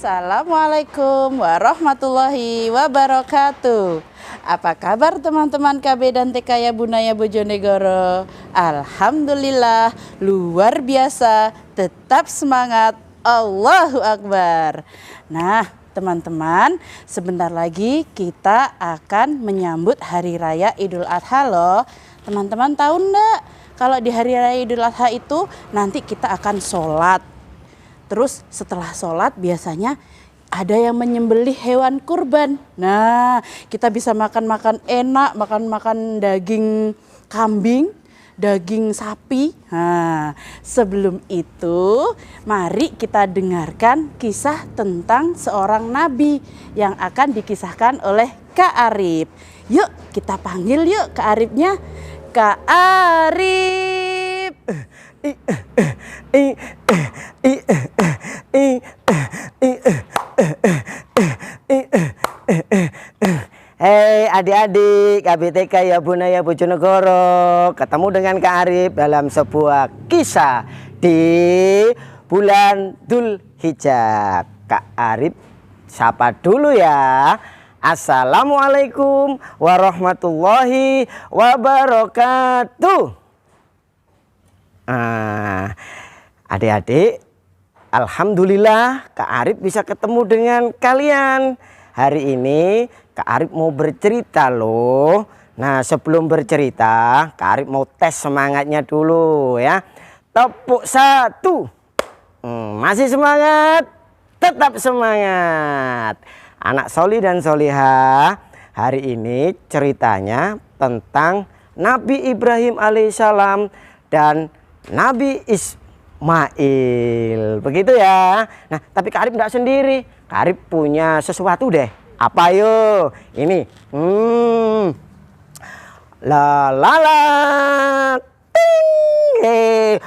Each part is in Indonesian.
Assalamualaikum warahmatullahi wabarakatuh. Apa kabar teman-teman KB dan TK ya Bunaya Bojonegoro? Alhamdulillah luar biasa, tetap semangat, Allahu Akbar. Nah teman-teman, sebentar lagi kita akan menyambut Hari Raya Idul Adha loh. Teman-teman tahu enggak? Kalau di Hari Raya Idul Adha itu nanti kita akan sholat. Terus setelah sholat biasanya ada yang menyembelih hewan kurban. Nah, kita bisa makan-makan enak, makan-makan daging kambing, daging sapi. Nah, sebelum itu mari kita dengarkan kisah tentang seorang nabi yang akan dikisahkan oleh Kak Arif. Yuk kita panggil yuk Kak Arifnya. Kak Arif. Hei adik-adik KBTK ya Bunaya Bojonegoro, ketemu dengan Kak Arif dalam sebuah kisah di bulan Dzulhijjah. Kak Arif sapa dulu ya. Assalamualaikum warahmatullahi wabarakatuh. Adik-adik, alhamdulillah Kak Arif bisa ketemu dengan kalian. Hari ini Kak Arif mau bercerita loh. Nah sebelum bercerita Kak Arif mau tes semangatnya dulu ya. Tepuk satu. Masih semangat? Tetap semangat. Anak soli dan solihah, hari ini ceritanya tentang Nabi Ibrahim alaihissalam dan Nabi Ismail. Begitu ya. Nah tapi Kak Arif tidak sendiri. Kak Arif punya sesuatu deh. Apa yuk? Ini. La la la. Ting.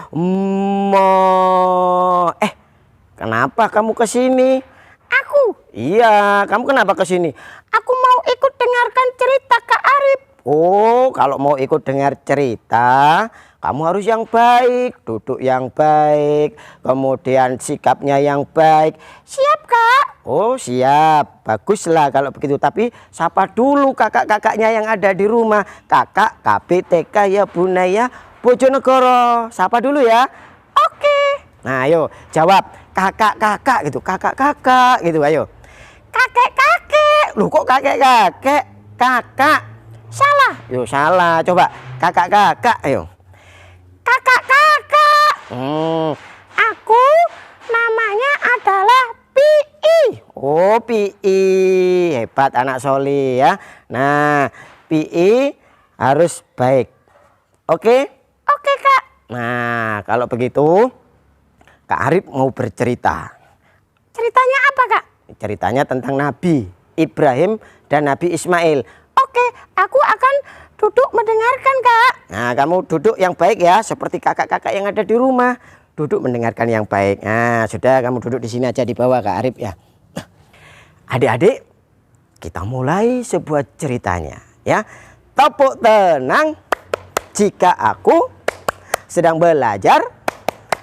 Kenapa kamu ke sini? Aku? Iya, kamu kenapa ke sini? Aku mau ikut dengarkan cerita Kak Arif. Oh, kalau mau ikut dengar cerita, kamu harus yang baik, duduk yang baik, kemudian sikapnya yang baik. Siap, Kak? Oh, siap. Baguslah kalau begitu. Tapi sapa dulu kakak-kakaknya yang ada di rumah. Kakak KBTK ya Bunaya Bojonegoro. Sapa dulu ya. Oke. Nah, ayo jawab kakak-kakak gitu. Kakak-kakak gitu, ayo. Kakek-kakek. Loh kok kakek-kakek? Kakak. Salah. Yo salah. Coba kakak-kakak, ayo. Kakak-kakak. Aku namanya adalah Pi. Oh, Pi. Hebat anak soli ya. Nah, Pi harus baik. Oke? Oke, Kak. Nah, kalau begitu Kak Arif mau bercerita. Ceritanya apa, Kak? Ceritanya tentang Nabi Ibrahim dan Nabi Ismail. Oke, aku akan duduk mendengarkan, Kak. Nah, kamu duduk yang baik ya, seperti kakak-kakak yang ada di rumah. Duduk mendengarkan yang baik. Nah, sudah kamu duduk di sini aja di bawah Kak Arif ya. Adik-adik, kita mulai sebuah ceritanya ya. Tepuk tenang. Jika aku sedang belajar,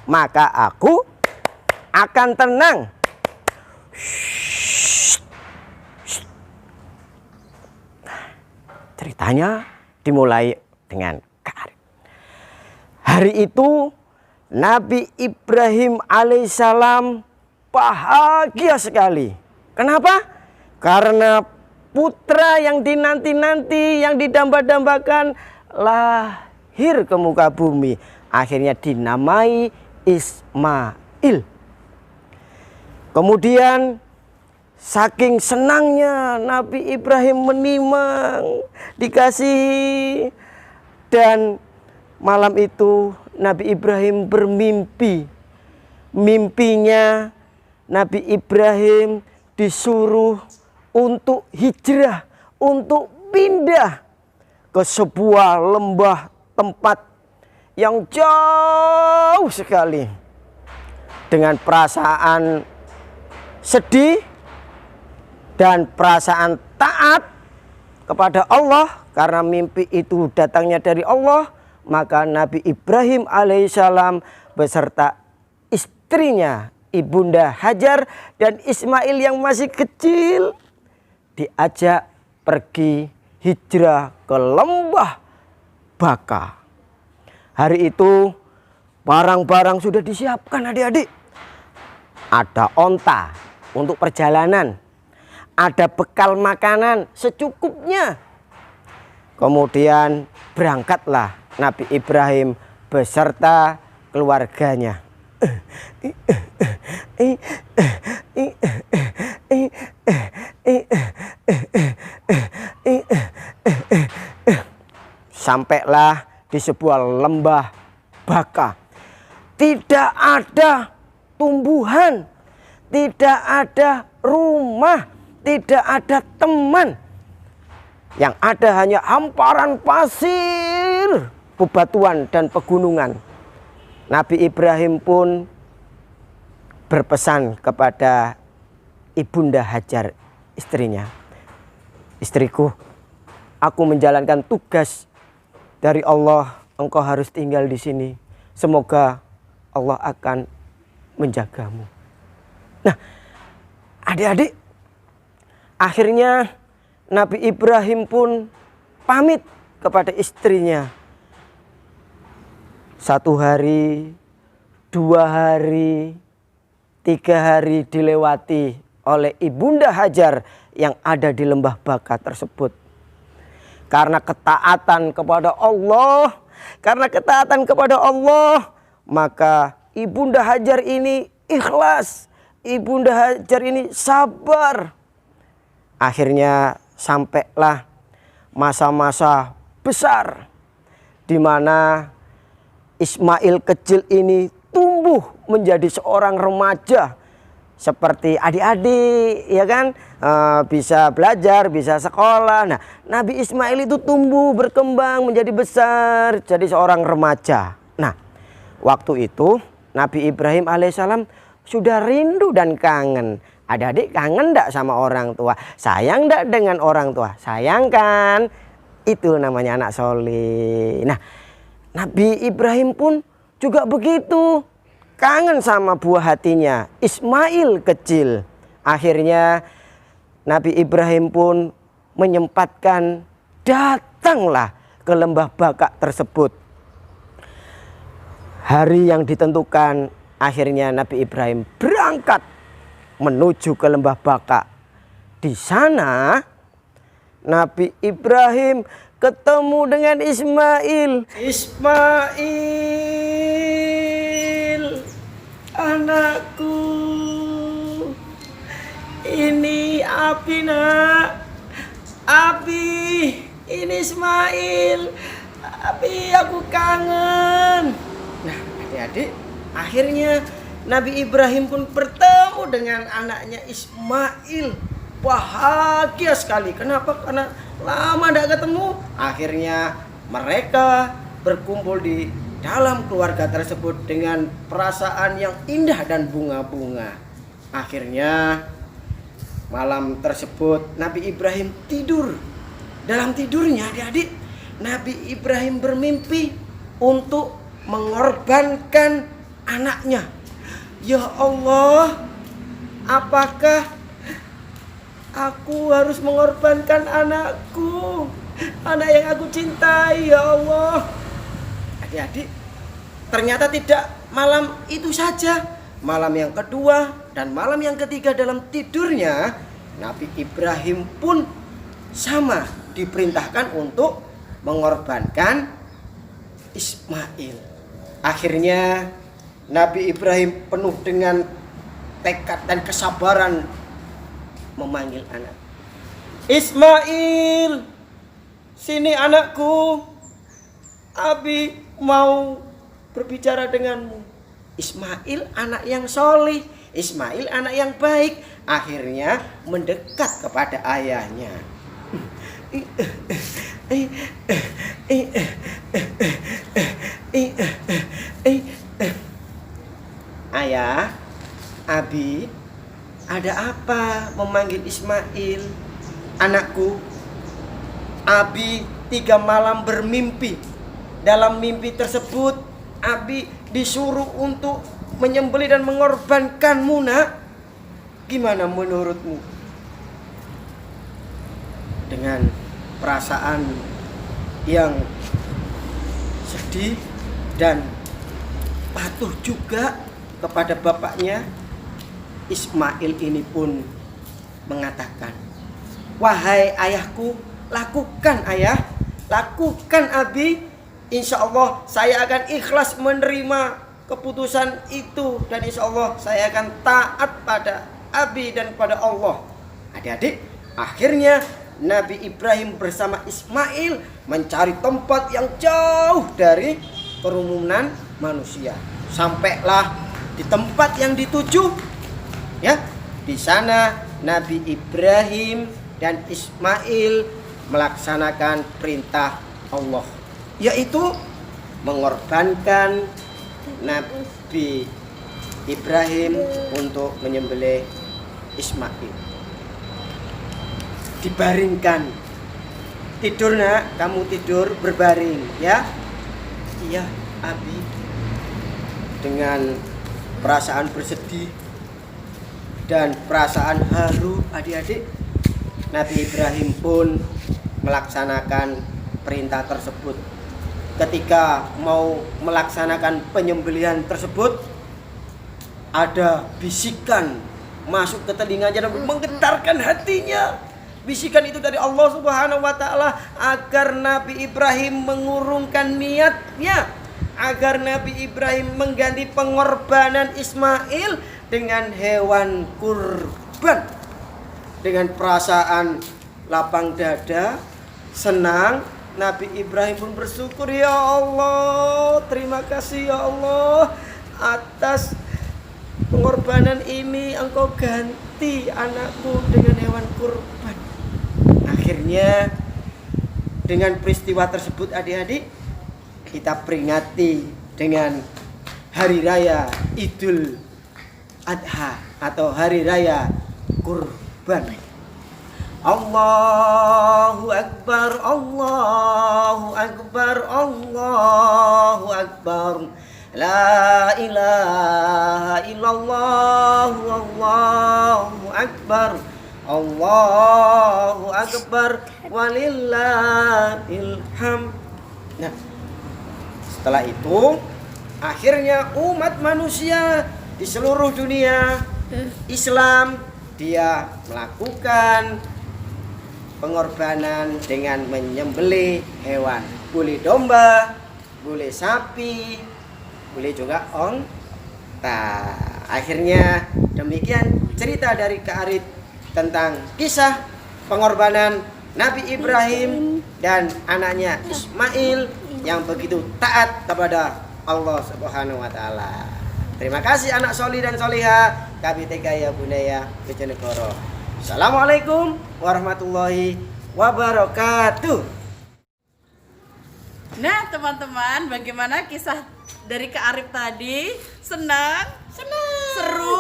maka aku akan tenang. Ceritanya dimulai dengan Kak Arif. Hari itu Nabi Ibrahim alaihissalam bahagia sekali. Kenapa? Karena putra yang dinanti-nanti, yang didamba-dambakan lahir ke muka bumi. Akhirnya dinamai Ismail. Kemudian saking senangnya Nabi Ibrahim menimang, dikasih. Dan malam itu Nabi Ibrahim bermimpi. Mimpinya Nabi Ibrahim disuruh untuk hijrah, untuk pindah ke sebuah lembah tempat yang jauh sekali. Dengan perasaan sedih dan perasaan taat kepada Allah karena mimpi itu datangnya dari Allah, maka Nabi Ibrahim alaihissalam beserta istrinya Ibunda Hajar dan Ismail yang masih kecil diajak pergi hijrah ke lembah Baka. Hari itu barang-barang sudah disiapkan adik-adik. Ada onta untuk perjalanan, ada bekal makanan secukupnya. Kemudian berangkatlah Nabi Ibrahim beserta keluarganya. Sampailah di sebuah lembah Baka. Tidak ada tumbuhan, tidak ada rumah, tidak ada teman. Yang ada hanya hamparan pasir, bebatuan dan pegunungan. Nabi Ibrahim pun berpesan kepada Ibunda Hajar, istrinya. Istriku, aku menjalankan tugas dari Allah, engkau harus tinggal di sini. Semoga Allah akan menjagamu. Nah, adik-adik, akhirnya Nabi Ibrahim pun pamit kepada istrinya. 1 hari, 2 hari, 3 hari dilewati oleh Ibunda Hajar yang ada di lembah Baka tersebut. Karena ketaatan kepada Allah, maka Ibunda Hajar ini ikhlas, Ibunda Hajar ini sabar. Akhirnya sampailah masa-masa besar di mana Ismail kecil ini tumbuh menjadi seorang remaja seperti adik-adik, ya kan, bisa belajar, bisa sekolah. Nah, Nabi Ismail itu tumbuh berkembang menjadi besar, jadi seorang remaja. Nah, waktu itu Nabi Ibrahim alaihissalam sudah rindu dan kangen. Adik-adik kangen enggak sama orang tua? Sayang enggak dengan orang tua? Sayang kan? Itu namanya anak soleh. Nah, Nabi Ibrahim pun juga begitu. Kangen sama buah hatinya, Ismail kecil. Akhirnya Nabi Ibrahim pun menyempatkan datanglah ke lembah Baka tersebut. Hari yang ditentukan, akhirnya Nabi Ibrahim berangkat menuju ke lembah Baka. Di sana Nabi Ibrahim ketemu dengan Ismail. Ismail, anakku, ini Abi nak, Abi, ini Ismail, Abi, aku kangen. Nah, adik-adik, akhirnya Nabi Ibrahim pun bertemu dengan anaknya Ismail. Bahagia sekali. Kenapa? Karena lama tidak ketemu. Akhirnya mereka berkumpul di dalam keluarga tersebut dengan perasaan yang indah dan bunga-bunga. Akhirnya malam tersebut Nabi Ibrahim tidur. Dalam tidurnya adik-adik, Nabi Ibrahim bermimpi untuk mengorbankan anaknya. Ya Allah, apakah aku harus mengorbankan anakku, anak yang aku cintai, ya Allah. Adik-adik, ternyata tidak malam itu saja. Malam yang kedua dan malam yang ketiga dalam tidurnya, Nabi Ibrahim pun sama diperintahkan untuk mengorbankan Ismail. Akhirnya Nabi Ibrahim penuh dengan tekad dan kesabaran memanggil anak. Ismail, sini anakku, Abi mau berbicara denganmu. Ismail anak yang solih, Ismail anak yang baik. Akhirnya mendekat kepada ayahnya. Ayah, Abi, ada apa memanggil Ismail? Anakku, Abi 3 malam bermimpi. Dalam mimpi tersebut, Abi disuruh untuk menyembelih dan mengorbankanmu, nak. Gimana menurutmu? Dengan perasaan yang sedih dan patuh juga kepada bapaknya, Ismail ini pun mengatakan, wahai ayahku, lakukan ayah, lakukan abi, insya Allah saya akan ikhlas menerima keputusan itu, dan insya Allah saya akan taat pada abi dan pada Allah. Adik-adik, akhirnya Nabi Ibrahim bersama Ismail mencari tempat yang jauh dari kerumunan manusia. Sampailah di tempat yang dituju, ya. Di sana Nabi Ibrahim dan Ismail melaksanakan perintah Allah, yaitu mengorbankan Nabi Ibrahim untuk menyembelih Ismail. Dibaringkan. Tidur, nak, kamu tidur berbaring, ya. Iya, abi. Dengan perasaan bersedih dan perasaan haru, adik-adik, Nabi Ibrahim pun melaksanakan perintah tersebut. Ketika mau melaksanakan penyembelihan tersebut, ada bisikan masuk ke telinganya dan menggetarkan hatinya. Bisikan itu dari Allah Subhanahu wa taala agar Nabi Ibrahim mengurungkan niatnya, agar Nabi Ibrahim mengganti pengorbanan Ismail dengan hewan kurban. Dengan perasaan lapang dada, senang, Nabi Ibrahim pun bersyukur, ya Allah, terima kasih ya Allah atas pengorbanan ini, engkau ganti anakku dengan hewan kurban. Akhirnya dengan peristiwa tersebut, adik-adik, kita peringati dengan hari raya Idul Adha atau hari raya kurban. Allahu Akbar, Allahu Akbar, Allahu Akbar. La ilaha illallah, Allahu Akbar, Allahu Akbar, walillahil hamd. Nah, setelah itu akhirnya umat manusia di seluruh dunia Islam dia melakukan pengorbanan dengan menyembelih hewan. Boleh domba, boleh sapi, boleh juga onta. Akhirnya demikian cerita dari Kak Arif tentang kisah pengorbanan Nabi Ibrahim dan anaknya Ismail yang begitu taat kepada Allah Subhanahu wa taala. Terima kasih anak soli dan soliha KBTK ya Budaya Bojonegoro. Assalamualaikum warahmatullahi wabarakatuh. Nah teman-teman, bagaimana kisah dari Kak Arif tadi? Senang? Seru?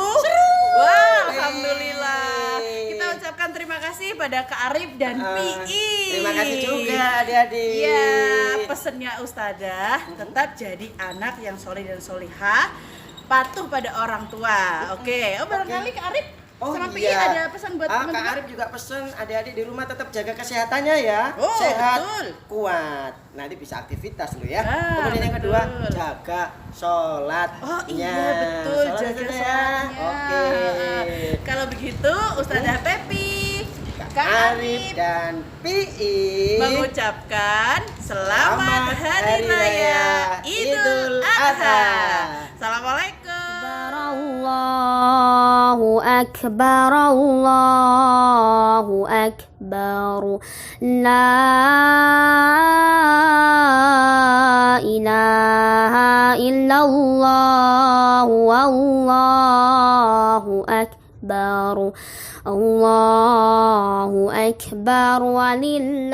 Wah, alhamdulillah. Kita ucapkan terima kasih pada Kak Arif dan Pi. Terima kasih juga adik-adik. Iya, pesennya Ustadzah tetap jadi anak yang soleh dan solihah, patuh pada orang tua. Oke. Oh, barangkali Kak Arif sama Pi ada pesan buat teman-teman. Kak Arif juga pesan adik-adik di rumah tetap jaga kesehatannya ya. Oh, sehat, betul. kuat. Nanti bisa aktivitas dulu ya. Ah, Kemudian yang betul. kedua, jaga sholatnya. Oh iya betul, Sholat jaga sudah ya? sholatnya. Oke. Kalau begitu Ustadzah Pepi, Kak Arif dan Pi mengucapkan selamat Hari Raya Idul Adha. Assalamualaikum. Allahu Akbar, Allahu Akbar, la ilaha illallah, Allahu Akbar, Allahu Akbar, walillahi